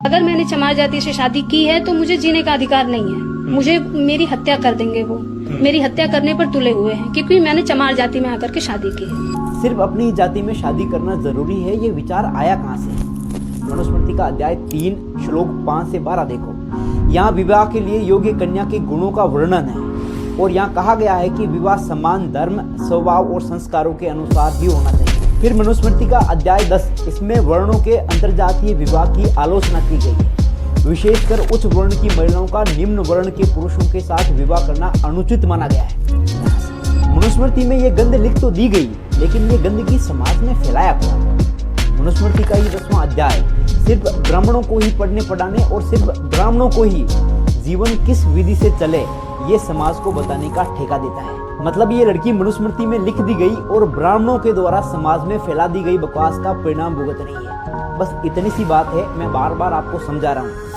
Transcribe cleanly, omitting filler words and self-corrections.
अगर मैंने चमार जाति से शादी की है तो मुझे जीने का अधिकार नहीं है। मुझे मेरी हत्या कर देंगे वो। मेरी हत्या करने पर तुले हुए हैं क्योंकि मैंने चमार जाति में आकर के शादी की है। सिर्फ अपनी जाति में शादी करना जरूरी है, ये विचार आया कहाँ से? मनुस्मृति का अध्याय 3 श्लोक 5 से 12 देखो। यहाँ विवाह के लिए योग्य कन्या के गुणों का वर्णन है और यहाँ कहा गया है कि विवाह समान धर्म, स्वभाव और संस्कारों के अनुसार ही होना चाहिए। फिर मनुस्मृति का अध्याय 10, इसमें वर्णों के अंतर्जातीय विवाह की आलोचना की गई है। विशेषकर उच्च वर्ण की महिलाओं का निम्न वर्ण के पुरुषों के साथ विवाह करना अनुचित माना गया है। मनुस्मृति में ये गंध लिख तो दी गई, लेकिन ये गंदगी समाज में फैलाया कौन? मनुस्मृति का ये 10वां अध्याय सिर्फ ब्राह्मणों को ही पढ़ने पढ़ाने और सिर्फ ब्राह्मणों को ही जीवन किस विधि से चले ये समाज को बताने का ठेका देता है। मतलब ये लड़की मनुस्मृति में लिख दी गई और ब्राह्मणों के द्वारा समाज में फैला दी गई बकवास का परिणाम भुगत रही है। बस इतनी सी बात है, मैं बार बार आपको समझा रहा हूँ।